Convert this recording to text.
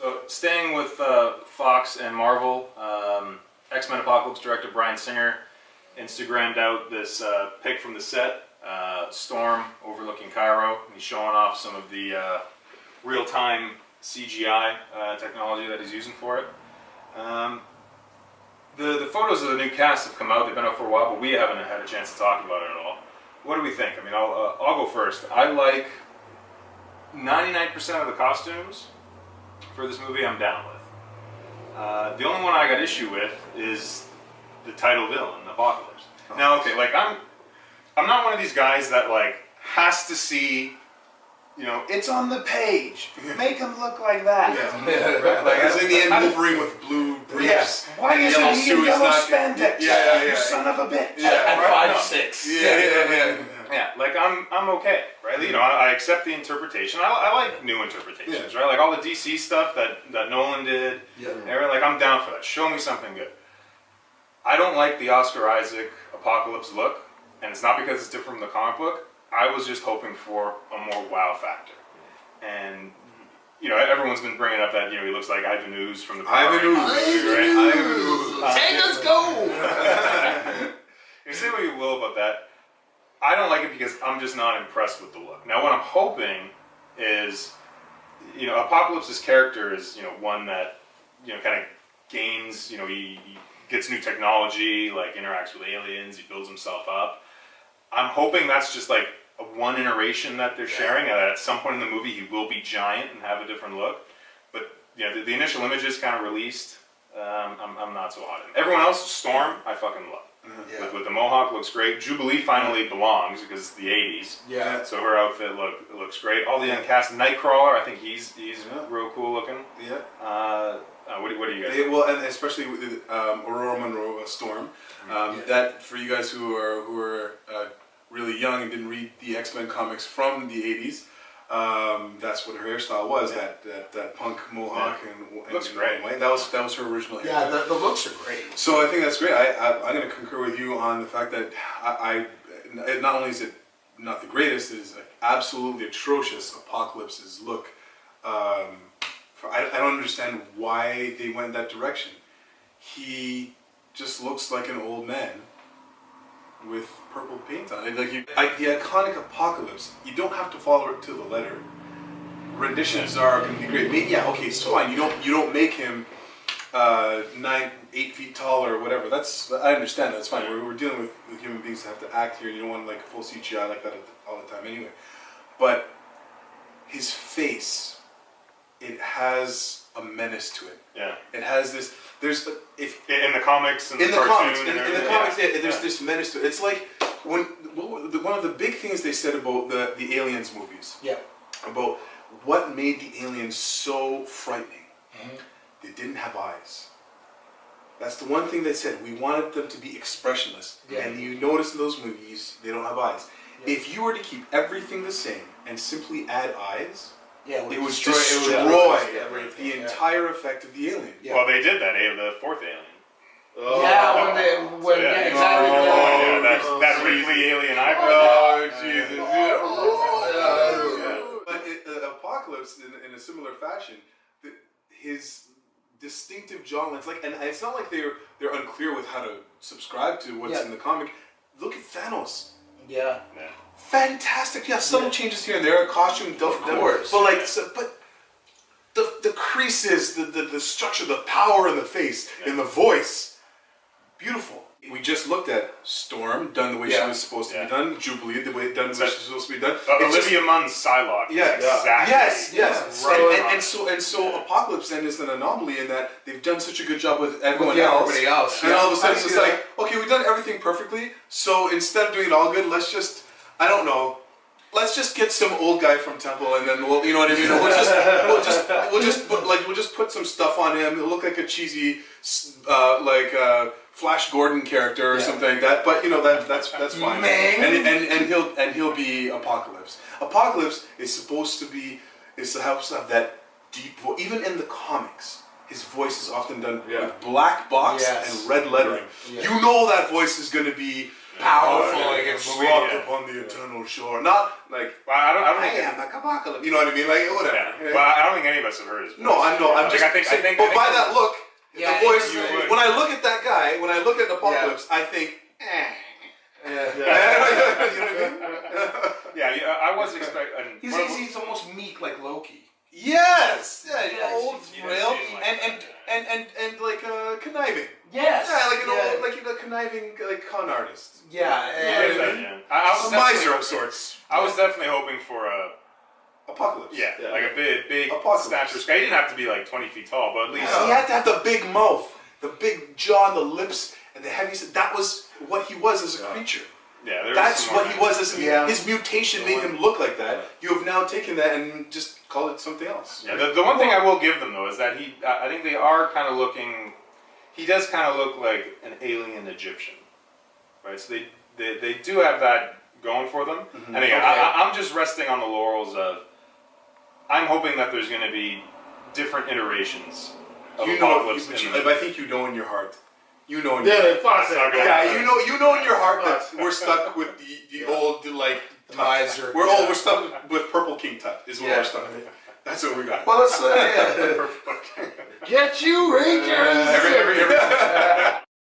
So staying with Fox and Marvel, X-Men Apocalypse director Bryan Singer Instagrammed out this pic from the set, Storm overlooking Cairo. He's showing off some of the real-time CGI technology that he's using for it. The photos of the new cast have come out. They've been out for a while, but we haven't had a chance to talk about it at all. What do we think? I mean, I'll go first. I like 99% of the costumes for this movie. I'm down with. The only one I got issue with is the title villain, Apocalypse. Now, okay, like I'm not one of these guys that like has to see, you know, it's on the page. Make him look like that. Yeah. Like as in the end, Wolverine with blue briefs. Yes. Why isn't he in yellow spandex? Yeah. You son of a bitch. Yeah. Right? 5'6". Yeah. Like I'm okay, right? You know, I accept the interpretation. I like new interpretations, right? Like all the DC stuff that Nolan did. Yeah. Like I'm down for that. Show me something good. I don't like the Oscar Isaac Apocalypse look, and it's not because it's different from the comic book. I was just hoping for a more wow factor. And, you know, everyone's been bringing up that, you know, he looks like Ivan Ooze from the Power Rangers, right? Take us go! You say what you will about that. I don't like it because I'm just not impressed with the look. Now, what I'm hoping is, you know, Apocalypse's character is, you know, one that, you know, kind of gains, you know, he gets new technology, like interacts with aliens, he builds himself up. I'm hoping that's just like a one iteration that they're sharing, that at some point in the movie he will be giant and have a different look. But you know, the initial images kind of released, I'm not so hot in. Everyone else, Storm, I fucking love. With the mohawk, looks great. Jubilee finally belongs because it's the 80s. Yeah. So her outfit looks great. All the young cast, Nightcrawler, I think he's real cool looking. Yeah. What do you guys think? Well, and especially with Aurora Monroe, Storm. That for you guys who are really young and didn't read the X-Men comics from the 80s, that's what her hairstyle was. That punk mohawk and looks great. White. That was her original hair. Yeah, the looks are great. So I think that's great. I'm going to concur with you on the fact that not only is it not the greatest, it is absolutely atrocious. Apocalypse's look. I don't understand why they went that direction. He just looks like an old man with purple paint on it. Like the iconic Apocalypse, you don't have to follow it to the letter. Renditions are going to be great. Yeah, okay, so fine. You don't make him 8 feet tall or whatever. I understand. That's fine. We're dealing with human beings that have to act here. You don't want like full CGI like that all the time anyway. But his face. It has a menace to it. Yeah. It has this. There's in the comics and in the comics, cartoon in the comics, there's this menace to it. It's like one of the big things they said about the Aliens movies. Yeah. About what made the aliens so frightening. They didn't have eyes. That's the one thing they said. We wanted them to be expressionless. Yeah. And you notice in those movies they don't have eyes. Yeah. If you were to keep everything the same and simply add eyes. Yeah, it would destroy the entire effect of the alien. Yeah. Well, they did that. The fourth alien. Oh. Yeah, exactly. That Ripley alien eyebrow. Oh, Jesus. But Apocalypse, in a similar fashion, his distinctive jawlines, and it's not like they're unclear with how to subscribe to what's in the comic. Look at Thanos. Yeah. Fantastic, subtle changes here and there, costume, of course. But the creases, the structure, the power in the face, in the voice, beautiful. We just looked at Storm, done the way she was supposed to be done. Jubilee, the way done the way she's supposed to be done. Olivia Munn's Psylocke. Exactly. Yes. Right. And so Apocalypse then is an anomaly in that they've done such a good job with everybody else. And all of a sudden it's like, okay, we've done everything perfectly. So instead of doing it all good, let's just. I don't know. Let's just get some old guy from Temple, and then you know what I mean. We'll just put some stuff on him. He'll look like a cheesy, Flash Gordon character or something like that. But you know that's fine. And he'll be Apocalypse. Apocalypse is supposed to have that deep voice. Even in the comics, his voice is often done with black box and red lettering. You know that voice is going to be. Powerful, walk upon the eternal shore. Not like I am like Apocalypse. You know what I mean? Like whatever. Well, I don't think any of us have heard his voice. No, I know. I'm Like, just I think, saying, but by that look, Yeah, the voice. you would. When I look at that guy, when I look at Apocalypse, I think, eh. Yeah. You know what I mean? yeah, I was expecting. He's almost meek like Loki. Yes. Yeah. Yeah, Old, he frail, does seem like and like conniving. Yes. Yeah, like an old, like a conniving, like con artist. Yeah. Yeah. I was A miser definitely- of sorts. I was definitely hoping for a Apocalypse. like a big Apocalypse. stature guy. He didn't have to be like 20 feet tall, but at least He had to have the big mouth, the big jaw, the lips, and the heavy. That was what he was as a creature. yeah. There That's some what more he was as a Yeah. His mutation made him look like that. You have now taken that and just called it something else. Yeah, the one thing I will give them though is that I think they are kind of looking. He does kind of look like an alien Egyptian, right? So they do have that going for them. And again, I'm just resting on the laurels of. I'm hoping that there's going to be different iterations of You know, Apocalypse. I think you know in your heart. You know in your Yeah, heart. fuck That's not good. Yeah, you know in your heart that we're stuck with the old like miser. we're stuck with Purple King Tut is what we're stuck with. That's what we got. Well, let's get you, Rangers. Every